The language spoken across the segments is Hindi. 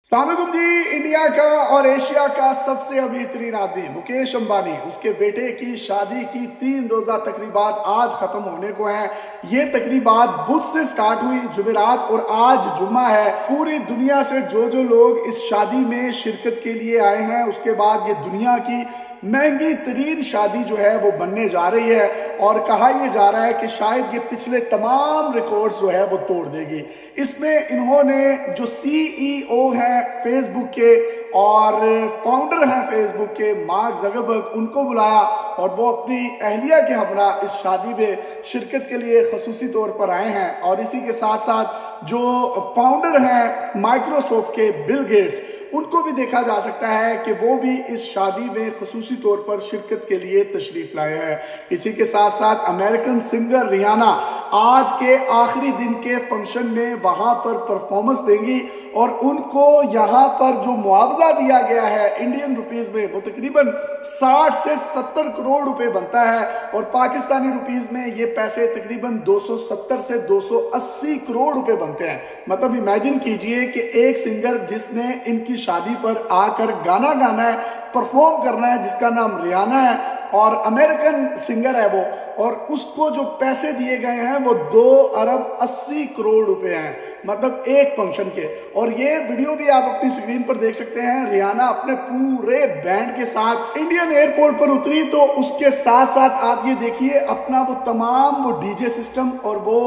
अस्सलामुअलैकुम जी। इंडिया का और एशिया का सबसे अमीर तरीन आदमी मुकेश अंबानी, उसके बेटे की शादी की 3 रोजा तकरीबात आज खत्म होने को हैं। ये तकरीबात बुध से स्टार्ट हुई, जुमेरात, और आज जुम्मा है। पूरी दुनिया से जो लोग इस शादी में शिरकत के लिए आए हैं, उसके बाद ये दुनिया की महंगी तरीन शादी जो है वो बनने जा रही है, और कहा यह जा रहा है कि शायद ये पिछले तमाम रिकॉर्ड्स जो है वो तोड़ देगी। इसमें इन्होंने जो सीईओ हैं फेसबुक के और फाउंडर हैं फेसबुक के, मार्क ज़करबर्ग, उनको बुलाया और वो अपनी अहलिया के हमरा इस शादी में शिरकत के लिए खसूसी तौर पर आए हैं। और इसी के साथ साथ जो फाउंडर हैं माइक्रोसॉफ्ट के बिल गेट्स, उनको भी देखा जा सकता है कि वो भी इस शादी में खसूसी तौर पर शिरकत के लिए तशरीफ लाए हैं। इसी के साथ साथ अमेरिकन सिंगर रियाना आज के आखिरी दिन के फंक्शन में वहां पर परफॉर्मेंस देंगी, और उनको यहाँ पर जो मुआवजा दिया गया है इंडियन रुपीस में वो तकरीबन 60 से 70 करोड़ रुपए बनता है, और पाकिस्तानी रुपीस में ये पैसे तकरीबन 270 से 280 करोड़ रुपए बनते हैं। मतलब इमेजिन कीजिए कि एक सिंगर जिसने इनकी शादी पर आकर गाना गाना है, परफॉर्म करना है, जिसका नाम रियाना है और अमेरिकन सिंगर है वो, और उसको जो पैसे दिए गए हैं वो 2 अरब 80 करोड़ रुपए हैं, मतलब एक फंक्शन के। और ये वीडियो भी आप अपनी स्क्रीन पर देख सकते हैं। रियाना अपने पूरे बैंड के साथ इंडियन एयरपोर्ट पर उतरी, तो उसके साथ साथ आप ये देखिए अपना वो तमाम वो डीजे सिस्टम और वो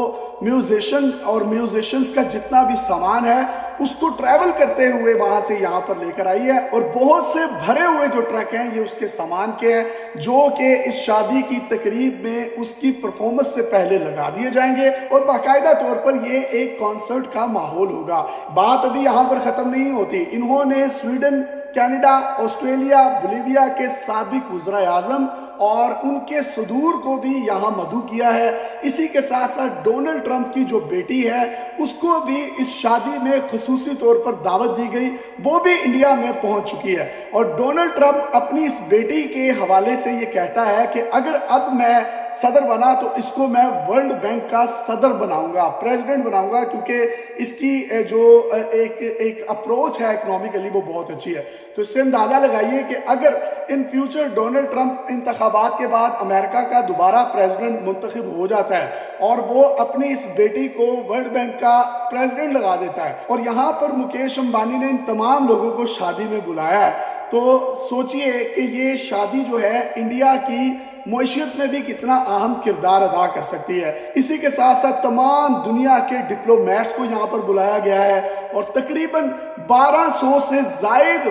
म्यूजिशियन और म्यूजिशियंस का जितना भी सामान है उसको ट्रैवल करते हुए वहां से यहाँ पर लेकर आई है, और बहुत से भरे हुए जो ट्रक हैं ये उसके सामान के हैं, जो कि इस शादी की तकरीब में उसकी परफॉर्मेंस से पहले लगा दिए जाएंगे, और बाकायदा तौर पर ये एक कॉन्सर्ट का माहौल होगा। बात अभी यहां पर खत्म नहीं होती। इन्होंने स्वीडन, कनाडा, ऑस्ट्रेलिया, बोलिविया के साबिक वज़ीर आज़म और उनके सदूर को भी यहां मदऊ किया है। इसी के साथ साथ डोनाल्ड ट्रंप की जो बेटी है उसको भी इस शादी में खुसूसी तौर पर दावत दी गई, वो भी इंडिया में पहुंच चुकी है। और डोनाल्ड ट्रंप अपनी इस बेटी के हवाले से ये कहता है कि अगर अब मैं सदर बना तो इसको मैं वर्ल्ड बैंक का सदर बनाऊंगा, प्रेसिडेंट बनाऊंगा, क्योंकि इसकी जो एक अप्रोच है इकोनॉमिकली वो बहुत अच्छी है। तो इससे अंदाजा लगाइए कि अगर इन फ्यूचर डोनाल्ड ट्रंप इंतखाबात के बाद अमेरिका का दोबारा प्रेसिडेंट मुंतखब हो जाता है और वो अपनी इस बेटी को वर्ल्ड बैंक का प्रेसिडेंट लगा देता है, और यहाँ पर मुकेश अंबानी ने इन तमाम लोगों को शादी में बुलाया है, तो सोचिए कि ये शादी जो है इंडिया की मईशत में भी कितना अहम किरदार अदा कर सकती है। इसी के साथ साथ तमाम दुनिया के डिप्लोमेट्स को यहाँ पर बुलाया गया है, और तकरीबन 1200 से जायद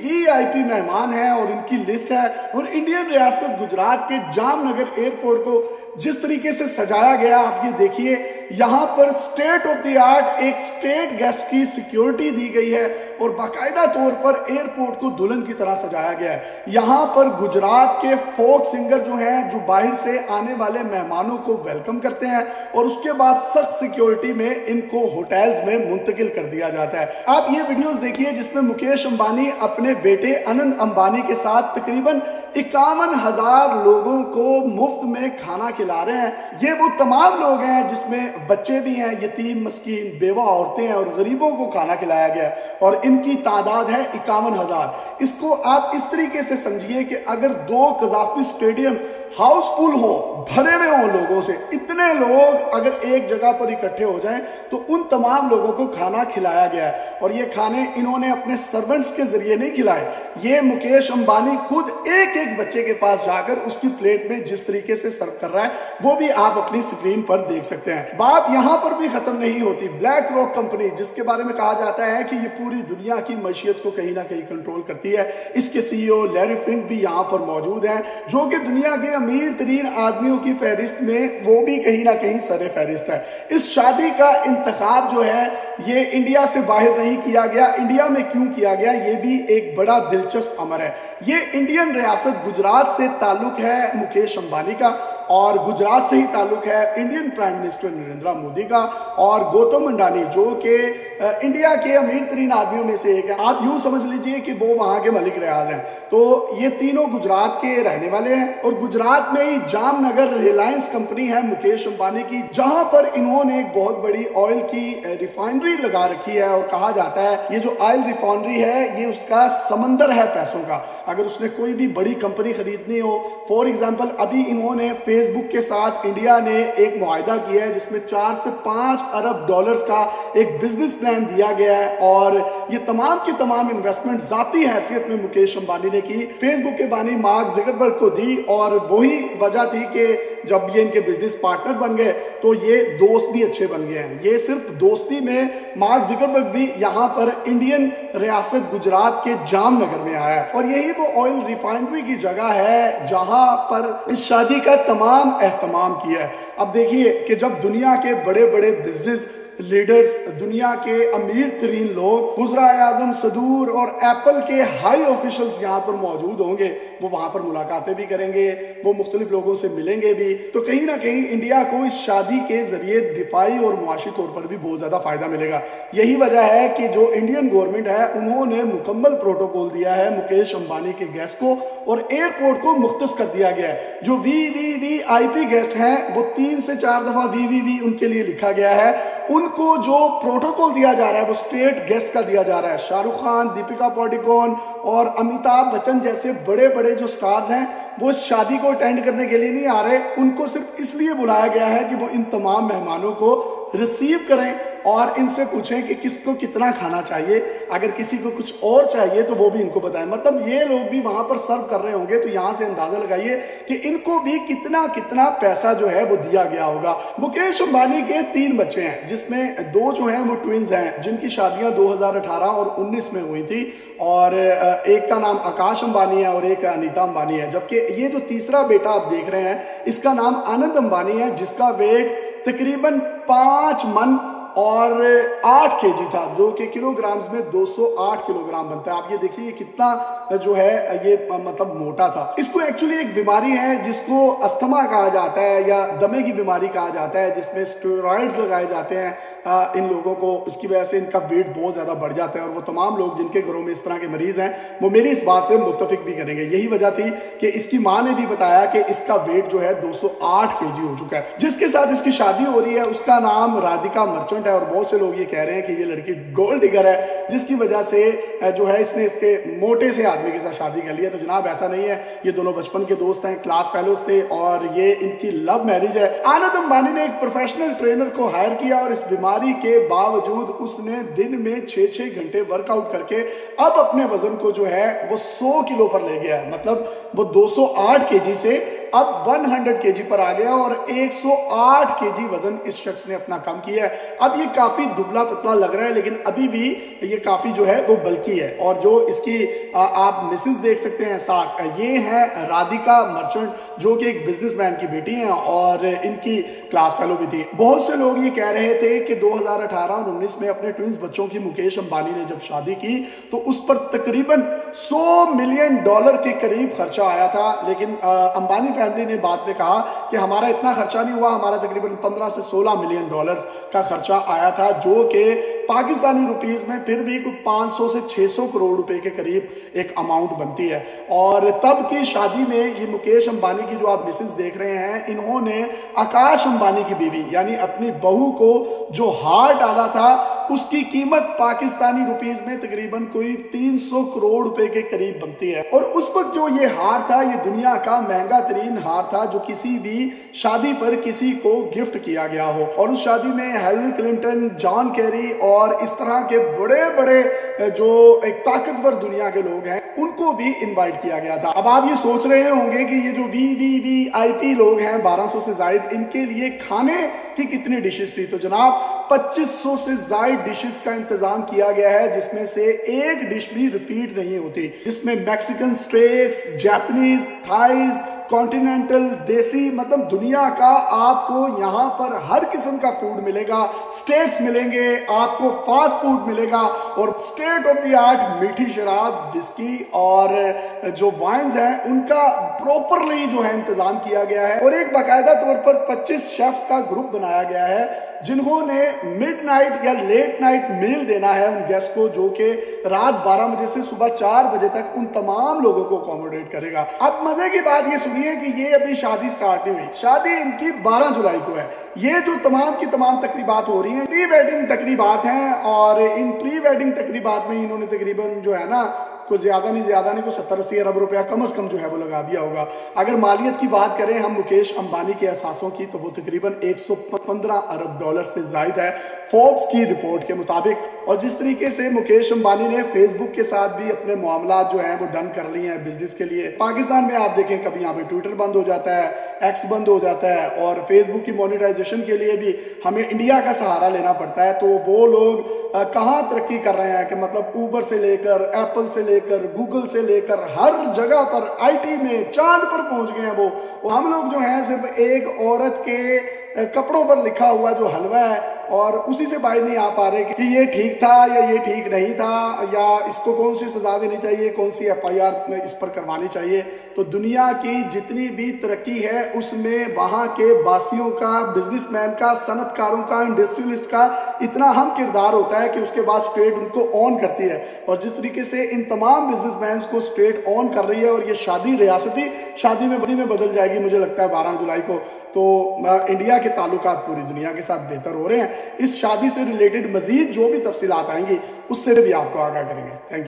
वीआईपी मेहमान हैं, और इनकी लिस्ट है। और इंडियन रियासत गुजरात के जामनगर एयरपोर्ट को जिस तरीके से सजाया गया, आप ये देखिए, यहाँ पर स्टेट ऑफ द आर्ट एक स्टेट गेस्ट की सिक्योरिटी दी गई है, और बाकायदा तौर पर एयरपोर्ट को दुल्हन की तरह सजाया गया है। यहाँ पर गुजरात के फोक सिंगर जो हैं, जो बाहर से आने वाले मेहमानों को वेलकम करते हैं, और उसके बाद सख्त सिक्योरिटी में इनको होटल्स में मुंतकिल कर दिया जाता है। आप ये वीडियोस देखिए जिसमें मुकेश अंबानी अपने बेटे अनंत अंबानी के साथ तकरीबन 51,000 लोगों को मुफ्त में खाना खिला रहे हैं। ये वो तमाम लोग हैं जिसमें बच्चे भी हैं, यतीम, मस्कीन, बेवा औरतें हैं, और गरीबों को खाना खिलाया गया, और इनकी तादाद है 51,000। इसको आप इस तरीके से समझिए कि अगर 2 कज़ाफी स्टेडियम हाउसफुल हो, भरे हुए हों लोगों से, इतने लोग अगर एक जगह पर इकट्ठे हो जाएं तो उन तमाम लोगों को खाना खिलाया गया है। और ये खाने इन्होंने अपने सर्वेंट्स के जरिए नहीं खिलाए, ये मुकेश अंबानी खुद एक एक बच्चे के पास जाकर उसकी प्लेट में जिस तरीके से सर्व कर रहा है वो भी आप अपनी स्क्रीन पर देख सकते हैं। बात यहां पर भी खत्म नहीं होती। ब्लैक रॉक कंपनी, जिसके बारे में कहा जाता है कि ये पूरी दुनिया की मईशत को कहीं ना कहीं कंट्रोल करती है, इसके सीईओ लैरी फिंक भी यहां पर मौजूद हैं, जो कि दुनिया के अमीर तरीन आदमियों की फहरिस्त में वो भी कहीं ना कहीं सरे फहरिस्त है। इस शादी का इंतखाब जो है ये इंडिया से बाहर नहीं किया गया। इंडिया में क्यों किया गया, ये भी एक बड़ा दिलचस्प अमर है। ये इंडियन रियासत गुजरात से ताल्लुक है मुकेश अंबानी का, और गुजरात से ही ताल्लुक है Indian prime minister Narendra Modi का, और गौतम अडानी जो कि इंडिया के अमीर तरीन आदमियों में से एक है। आप यूं समझ लीजिए कि वो वहां के मलिक रियाज हैं। तो ये तीनों गुजरात के रहने वाले हैं, और गुजरात साथ में ही जामनगर रिलायंस कंपनी है मुकेश अंबानी की, जहां पर इन्होंने एक बहुत बड़ी ऑयल की रिफाइनरी लगा रखी है और कहा जाता है ये जो ऑयल रिफाइनरी है ये उसका समंदर है पैसों का। अगर उसने कोई भी बड़ी कंपनी खरीदनी हो, फॉर एग्जांपल अभी इन्होंने फेसबुक के साथ इंडिया ने एक मुआहिदा किया है जिसमें 4 से 5 अरब डॉलर्स का एक बिजनेस प्लान दिया गया है और ये तमाम की तमाम इन्वेस्टमेंट जाती हैसियत में मुकेश अंबानी ने की, फेसबुक के बानी मार्क ज़करबर्ग को दी और वही वजह थी कि जब ये इनके बिजनेस पार्टनर बन गए तो ये दोस्त भी अच्छे बन गए हैं। ये सिर्फ दोस्ती में मार्क ज़करबर्ग भी यहाँ पर इंडियन रियासत गुजरात के जामनगर में आया है और यही वो ऑयल रिफाइनरी की जगह है जहां पर इस शादी का तमाम एहतमाम किया है। अब देखिए कि जब दुनिया के बड़े बड़े बिजनेस लीडर्स, दुनिया के अमीर तरीन लोग, वज़ीर-ए-आज़म सदूर और एप्पल के हाई ऑफिशियल्स यहाँ पर मौजूद होंगे, वो वहाँ पर मुलाकातें भी करेंगे, वो मुख्तलिफ लोगों से मिलेंगे भी, तो कहीं ना कहीं इंडिया को इस शादी के जरिए दिफाई और मुआशी तौर पर भी बहुत ज़्यादा फ़ायदा मिलेगा। यही वजह है कि जो इंडियन गवर्नमेंट है उन्होंने मुकम्मल प्रोटोकॉल दिया है मुकेश अंबानी के गेस्ट को और एयरपोर्ट को मुख्तस कर दिया गया है। जो VVVIP गेस्ट हैं वो 3 से 4 दफ़ा VVV उनके लिए लिखा गया है। उनको जो प्रोटोकॉल दिया जा रहा है वो स्टेट गेस्ट का दिया जा रहा है। शाहरुख खान, दीपिका पादुकोण और अमिताभ बच्चन जैसे बड़े बड़े जो स्टार्स हैं वो इस शादी को अटेंड करने के लिए नहीं आ रहे, उनको सिर्फ इसलिए बुलाया गया है कि वो इन तमाम मेहमानों को रिसीव करें और इनसे पूछें कि किसको कितना खाना चाहिए, अगर किसी को कुछ और चाहिए तो वो भी इनको बताएं। मतलब ये लोग भी वहां पर सर्व कर रहे होंगे, तो यहां से अंदाजा लगाइए कि इनको भी कितना कितना पैसा जो है वो दिया गया होगा। मुकेश अंबानी के 3 बच्चे हैं जिसमें 2 जो हैं वो ट्विंस हैं जिनकी शादियां 2018 और 19 में हुई थी और एक का नाम आकाश अंबानी है और एक अनीता अंबानी है, जबकि ये जो तीसरा बेटा आप देख रहे हैं इसका नाम आनंद अंबानी है जिसका वेट तकरीबन 5 मन और 8 केजी था, जो कि किलोग्राम्स में 208 किलोग्राम बनता है। आप ये देखिए ये कितना जो है ये मतलब मोटा था। इसको एक्चुअली एक बीमारी है जिसको अस्थमा कहा जाता है या दमे की बीमारी कहा जाता है, जिसमें स्टेरॉइड्स लगाए जाते हैं इन लोगों को। इसकी वजह से इनका वेट बहुत ज़्यादा बढ़ जाता है और वो तमाम लोग जिनके घरों में इस तरह के मरीज हैं वो मेरी इस बात से मुत्तफिक भी करेंगे। यही वजह थी कि इसकी माँ ने भी बताया कि इसका वेट जो है 208 केजी हो चुका है। जिसके साथ इसकी शादी हो रही है उसका नाम राधिका मर्चेंट है और बहुत से लोग ये कह रहे हैं कि ये लड़की गोल्ड डिगर है, जिसकी वजह से जो है इसने इसके मोटे से आदमी के साथ शादी कर ली है। तो जनाब ऐसा नहीं है, ये दोनों बचपन के दोस्त हैं, क्लास फेलोज थे और ये इनकी लव मैरिज है। आनंद अंबानी ने एक प्रोफेशनल ट्रेनर को हायर किया और इस बीमारी के बावजूद उसने दिन में 6-6 घंटे वर्कआउट करके अब अपने वजन को जो है वो 100 किलो पर ले गया है। मतलब वो 208 केजी से अब 100 केजी पर आ गया और 108 केजी वजन इस शख्स ने अपना कम किया है। अब ये काफी दुबला पतला लग रहा है लेकिन अभी भी ये काफी जो है वो बल्की है। और जो इसकी आप मिसेस देख सकते हैं साथ, ये है राधिका मर्चेंट जो कि एक बिजनेसमैन की बेटी हैं और इनकी क्लास फेलो भी थी। बहुत से लोग ये कह रहे थे कि 2018 और 19 में अपने ट्विंस बच्चों की मुकेश अंबानी ने जब शादी की तो उस पर तकरीबन $100 मिलियन के करीब खर्चा आया था, लेकिन अंबानी फैमिली ने बाद में कहा कि हमारा इतना खर्चा नहीं हुआ, हमारा तकरीबन 15 से $16 मिलियन का खर्चा आया था, जो कि पाकिस्तानी रुपीस में फिर भी कुछ 500 से 600 करोड़ रुपए के करीब एक अमाउंट बनती है। और तब की शादी में ये मुकेश अंबानी की जो आप मिसेस देख रहे हैं, इन्होंने आकाश अंबानी की बीवी यानी अपनी बहू को जो हार डाला था उसकी कीमत पाकिस्तानी रुपीस में तकरीबन कोई 300 करोड़ रुपए के करीब बनती है। और उस वक्त जो ये हार था ये दुनिया का महंगा तरीन हार था जो किसी भी शादी पर किसी को गिफ्ट किया गया हो। और उस शादी में हिलरी क्लिंटन, जॉन केरी और इस तरह के बड़े बड़े जो एक ताकतवर दुनिया के लोग हैं उनको भी इनवाइट किया गया था। अब आप ये सोच रहे होंगे कि ये जो VVVIP लोग हैं 1200 से जायद, इनके लिए खाने की कितनी डिशेस थी? तो जनाब 2500 से जायद डिशेस का इंतजाम किया गया है, जिसमें से एक डिश भी रिपीट नहीं होती, जिसमें Mexican stakes, Japanese, thighs, continental, देसी, मतलब दुनिया का आपको यहाँ पर हर किस्म का फूड मिलेगा। स्टेक्स मिलेंगे, आपको फास्ट फूड मिलेगा और स्टेट ऑफ द आर्ट मीठी शराब, विस्की और जो वाइन्स हैं उनका प्रॉपरली जो है इंतजाम किया गया है। और एक बाकायदा तौर पर 25 शेफ्स का ग्रुप बनाया गया है जिन्होंने मिडनाइट या लेट नाइट मील देना है उन गेस्ट को, जो कि रात 12 बजे से सुबह 4 बजे तक उन तमाम लोगों को अकोमोडेट करेगा। अब मजे की बात ये सुनिए लिए कि ये अभी शादी स्टार्ट नहीं हुई, शादी इनकी 12 जुलाई को है। ये जो तमाम की तमाम तकरीबात हो रही हैं प्री वेडिंग तकरीबात हैं, और इन प्री वेडिंग तकरीबात में इन्होंने तकरीबन जो है ना कुछ ज्यादा नहीं कुछ 70-80 अरब रुपया कम से कम जो है वो लगा दिया होगा। अगर मालियत की बात करें हम मुकेश अंबानी के असासों की, तो वो तकरीबन 115 अरब डॉलर से जायद है फोर्ब्स की रिपोर्ट के मुताबिक। और जिस तरीके से मुकेश अंबानी ने फेसबुक के साथ भी अपने मामला जो है वो डन कर लिए हैं बिजनेस के लिए, पाकिस्तान में आप देखें कभी यहाँ पे ट्विटर बंद हो जाता है, एक्स बंद हो जाता है, और फेसबुक की मोनेटाइजेशन के लिए भी हमें इंडिया का सहारा लेना पड़ता है। तो वो लोग कहाँ तरक्की कर रहे हैं कि मतलब ऊबर से लेकर, एप्पल से लेकर, गूगल से लेकर हर जगह पर आईटी में चांद पर पहुंच गए हैं वो। हम लोग जो हैं सिर्फ एक औरत के कपड़ों पर लिखा हुआ जो हलवा है और उसी से बाहर नहीं आ पा रहे कि ये ठीक था या ये ठीक नहीं था, या इसको कौन सी सजा देनी चाहिए, कौन सी एफआईआर इस पर करवानी चाहिए। तो दुनिया की जितनी भी तरक्की है उसमें वहां के बासियों का, बिजनेसमैन का, सनतकारों का, इंडस्ट्रियलिस्ट का इतना अहम किरदार होता है कि उसके बाद स्टेट उनको ऑन करती है। और जिस तरीके से इन तमाम बिजनेसमैन को स्टेट ऑन कर रही है, और ये शादी रियासती शादी में बदल जाएगी मुझे लगता है 12 जुलाई को। तो इंडिया के ताल्लुकात पूरी दुनिया के साथ बेहतर हो रहे हैं। इस शादी से रिलेटेड मजीद जो भी तफसीलात आएंगी उससे भी आपको आगाह करेंगे। Thank you.